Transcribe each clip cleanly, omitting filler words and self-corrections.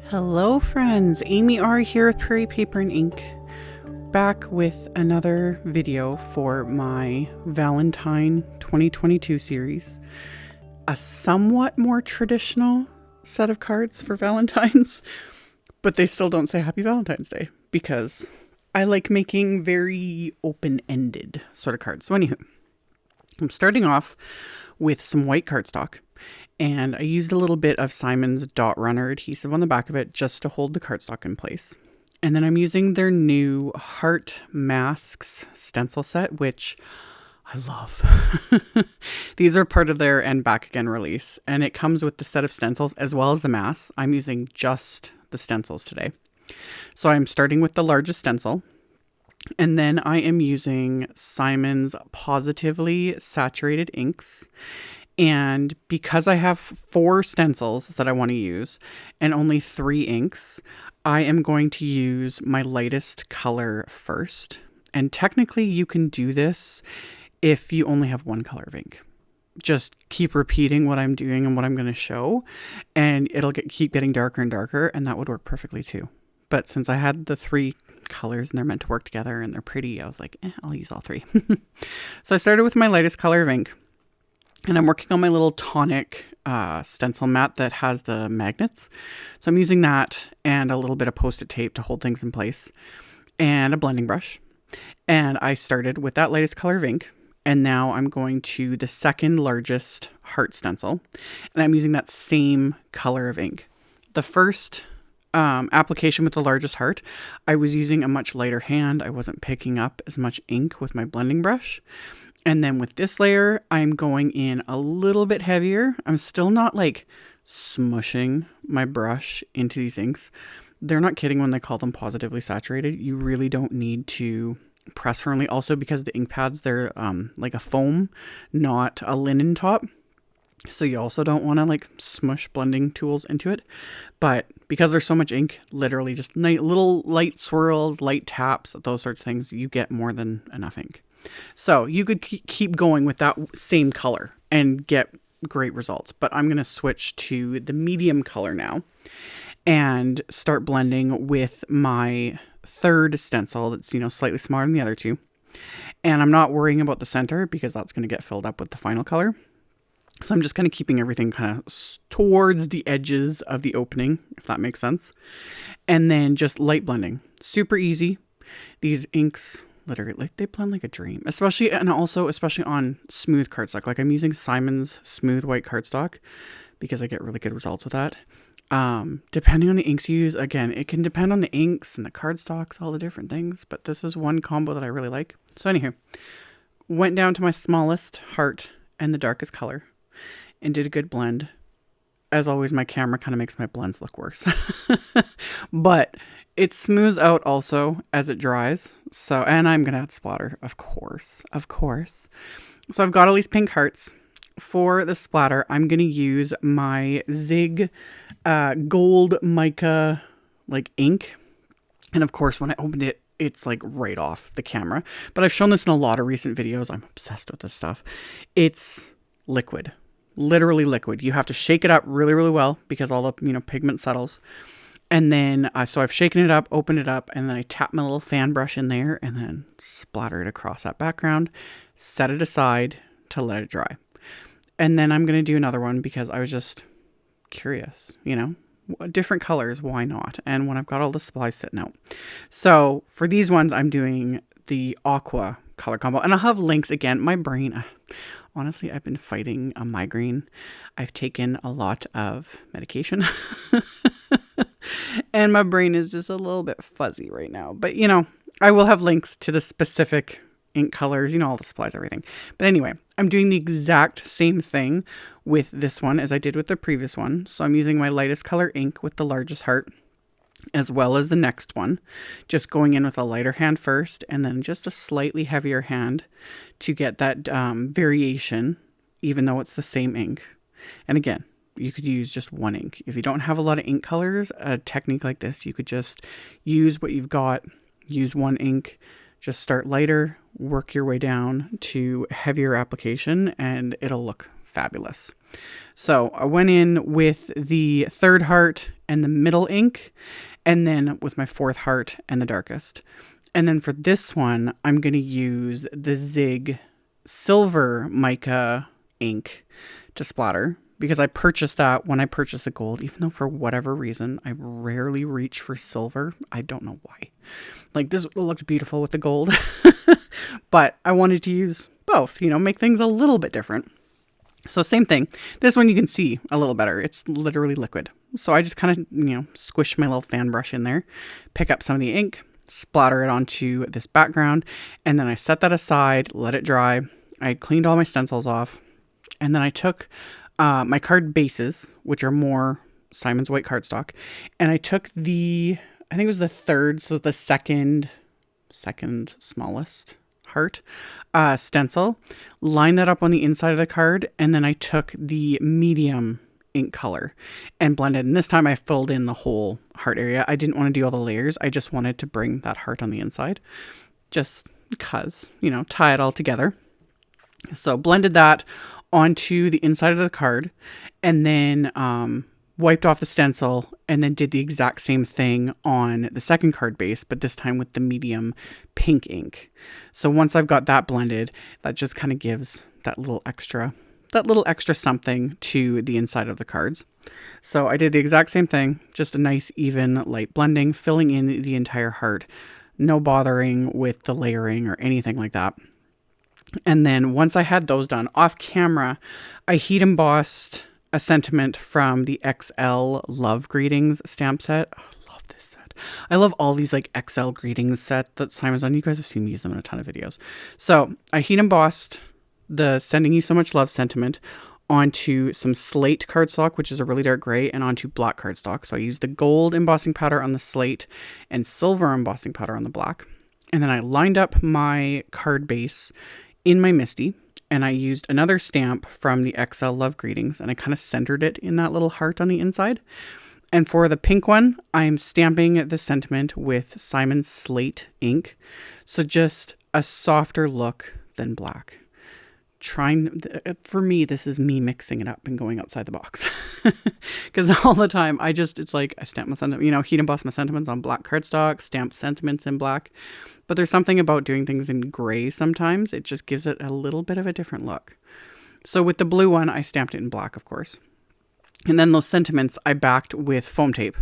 Hello friends, AmyR here with Prairie Paper and Ink, back with another video for my Valentine 2022 series. A somewhat more traditional set of cards for Valentine's, but they still don't say Happy Valentine's Day because I like making very open-ended sort of cards. So anywho, I'm starting off with some white cardstock. And I used a little bit of Simon's Dot Runner adhesive on the back of it just to hold the cardstock in place. And then I'm using their new Heart Masks stencil set, which I love. These are part of their And Back Again release. And it comes with the set of stencils as well as the masks. I'm using just the stencils today. So I'm starting with the largest stencil. And then I am using Simon's Pawsitively saturated inks. And because I have 4 stencils that I want to use and only 3 inks, I am going to use my lightest color first. And technically you can do this if you only have 1 color of ink. Just keep repeating what I'm doing and what I'm going to show, and it'll keep getting darker and darker, and that would work perfectly too. But since I had the 3 colors and they're meant to work together and they're pretty, I was like, I'll use all 3. So I started with my lightest color of ink. And I'm working on my little Tonic stencil mat that has the magnets. So I'm using that and a little bit of Post-it tape to hold things in place and a blending brush. And I started with that lightest color of ink. And now I'm going to the second largest heart stencil. And I'm using that same color of ink. The first application with the largest heart, I was using a much lighter hand. I wasn't picking up as much ink with my blending brush. And then with this layer, I'm going in a little bit heavier. I'm still not like smushing my brush into these inks. They're not kidding when they call them positively saturated. You really don't need to press firmly. Also because the ink pads, they're like a foam, not a linen top. So you also don't want to like smush blending tools into it. But because there's so much ink, literally just little light swirls, light taps, those sorts of things, you get more than enough ink. So you could keep going with that same color and get great results. But I'm going to switch to the medium color now and start blending with my third stencil that's, slightly smaller than the other 2. And I'm not worrying about the center because that's going to get filled up with the final color. So I'm just kind of keeping everything kind of towards the edges of the opening, if that makes sense. And then just light blending. Super easy. These inks, literally, they blend like a dream, especially on smooth cardstock. Like I'm using Simon's smooth white cardstock because I get really good results with that. Depending on the inks you use, again, it can depend on the inks and the cardstocks, all the different things, but this is one combo that I really like. So anywho, went down to my smallest heart and the darkest color and did a good blend. As always, my camera kind of makes my blends look worse, but it smooths out also as it dries. So, and I'm going to add splatter, of course. So I've got all these pink hearts. For the splatter, I'm going to use my Zig gold mica like ink. And of course, when I opened it, it's like right off the camera. But I've shown this in a lot of recent videos. I'm obsessed with this stuff. It's liquid, literally liquid. You have to shake it up really, really well because all the, pigment settles. And then, so I've shaken it up, opened it up, and then I tap my little fan brush in there and then splatter it across that background, set it aside to let it dry. And then I'm going to do another one because I was just curious, different colors, why not? And when I've got all the supplies sitting out. So for these ones, I'm doing the aqua color combo, and I'll have links again. My brain, honestly, I've been fighting a migraine. I've taken a lot of medication. And my brain is just a little bit fuzzy right now. But, I will have links to the specific ink colors, all the supplies, everything. But anyway, I'm doing the exact same thing with this one as I did with the previous one. So I'm using my lightest color ink with the largest heart, as well as the next one. Just going in with a lighter hand first, and then just a slightly heavier hand to get that variation, even though it's the same ink. And again, you could use just 1 ink. If you don't have a lot of ink colors, a technique like this, you could just use what you've got, use 1 ink, just start lighter, work your way down to heavier application, and it'll look fabulous. So I went in with the third heart and the middle ink, and then with my fourth heart and the darkest. And then for this one, I'm going to use the Zig silver mica ink to splatter, because I purchased that when I purchased the gold, even though for whatever reason, I rarely reach for silver. I don't know why. Like, this looked beautiful with the gold, but I wanted to use both, you know, make things a little bit different. So same thing. This one you can see a little better. It's literally liquid. So I just kind of, you know, squish my little fan brush in there, pick up some of the ink, splatter it onto this background, and then I set that aside, let it dry. I cleaned all my stencils off, and then I took my card bases, which are more Simon's white cardstock, and I took I think it was the third, so the second smallest heart stencil, lined that up on the inside of the card, and then I took the medium ink color and blended. And this time I filled in the whole heart area. I didn't want to do all the layers. I just wanted to bring that heart on the inside, just because, you know, tie it all together. So blended that onto the inside of the card, and then wiped off the stencil, and then did the exact same thing on the second card base, but this time with the medium pink ink. So once I've got that blended, that just kind of gives that little extra something to the inside of the cards. So I did the exact same thing, just a nice even light blending, filling in the entire heart, no bothering with the layering or anything like that. And then once I had those done off camera, I heat embossed a sentiment from the XL Love Greetings stamp set. Oh, I love this set. I love all these like XL greetings set that Simon's on. You guys have seen me use them in a ton of videos. So I heat embossed the Sending You So Much Love sentiment onto some slate cardstock, which is a really dark gray, and onto black cardstock. So I used the gold embossing powder on the slate and silver embossing powder on the black. And then I lined up my card base in my Misty, and I used another stamp from the XL Love Greetings, and I kind of centered it in that little heart on the inside. And for the pink one, I'm stamping the sentiment with Simon's Slate ink. So just a softer look than black. For me, this is me mixing it up and going outside the box. Because all the time, it's like I stamp my sentiment, you know, heat emboss my sentiments on black cardstock, stamp sentiments in black. But there's something about doing things in gray sometimes. It just gives it a little bit of a different look. So with the blue one, I stamped it in black, of course. And then those sentiments I backed with foam tape.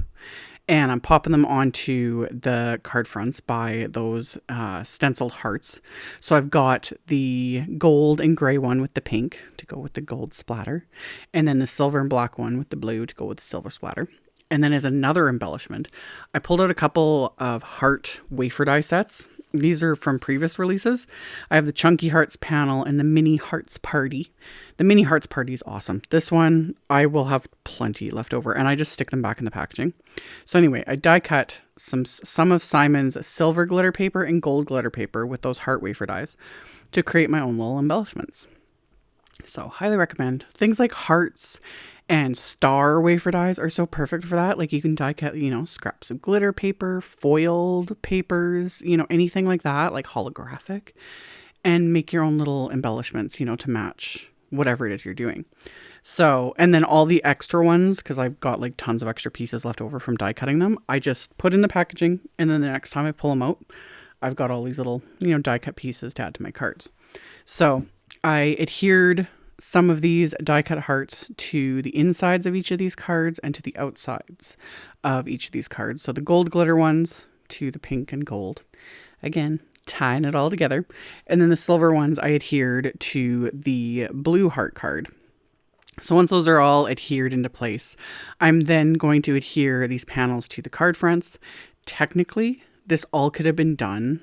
And I'm popping them onto the card fronts by those stenciled hearts. So I've got the gold and gray one with the pink to go with the gold splatter. And then the silver and black one with the blue to go with the silver splatter. And then as another embellishment, I pulled out a couple of heart wafer die sets. These are from previous releases. I have the Chunky Hearts panel and the Mini Hearts Party. The Mini Hearts Party is awesome. This one, I will have plenty left over, and I just stick them back in the packaging. So anyway, I die cut some of Simon's silver glitter paper and gold glitter paper with those heart wafer dies to create my own little embellishments. So highly recommend. Things like hearts and star wafer dies are so perfect for that. Like you can die cut, you know, scraps of glitter paper, foiled papers, you know, anything like that, like holographic, and make your own little embellishments, you know, to match whatever it is you're doing. So, and then all the extra ones, because I've got like tons of extra pieces left over from die cutting them, I just put in the packaging, and then the next time I pull them out, I've got all these little, you know, die cut pieces to add to my cards. So I adhered some of these die cut hearts to the insides of each of these cards and to the outsides of each of these cards. So the gold glitter ones to the pink and gold. Again, tying it all together. And then the silver ones I adhered to the blue heart card. So once those are all adhered into place, I'm then going to adhere these panels to the card fronts. Technically, this all could have been done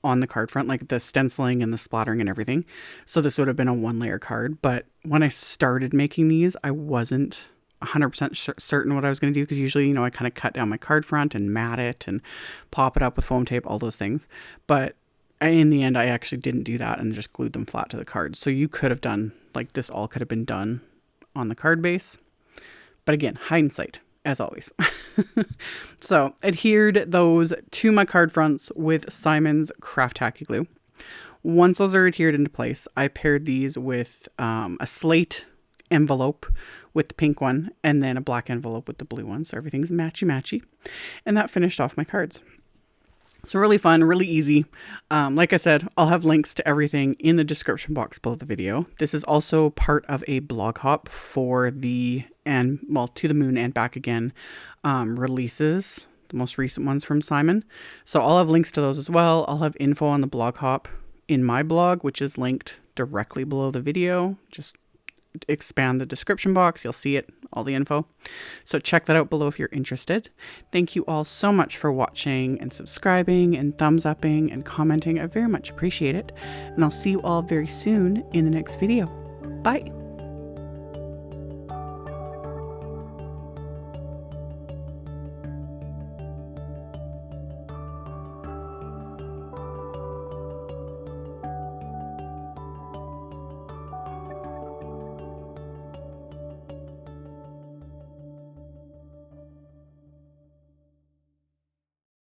on the card front, like the stenciling and the splattering and everything. So this would have been a one layer card. But when I started making these, I wasn't 100% certain what I was going to do, because usually, you know, I kind of cut down my card front and mat it and pop it up with foam tape, all those things. But in the end, I actually didn't do that and just glued them flat to the cards. So you could have done, like, this all could have been done on the card base. But again, hindsight, as always. So adhered those to my card fronts with Simon's Craft Tacky glue. Once those are adhered into place, I paired these with a slate envelope with the pink one and then a black envelope with the blue one. So everything's matchy-matchy. And that finished off my cards. So really fun, really easy. Like I said, I'll have links to everything in the description box below the video. This is also part of a blog hop for the, To the Moon and Back Again releases, the most recent ones from Simon. So I'll have links to those as well. I'll have info on the blog hop in my blog, which is linked directly below the video. Just expand the description box, you'll see it, all the info. So check that out below if you're interested. Thank you all so much for watching and subscribing and thumbs upping and commenting. I very much appreciate it. And I'll see you all very soon in the next video. Bye.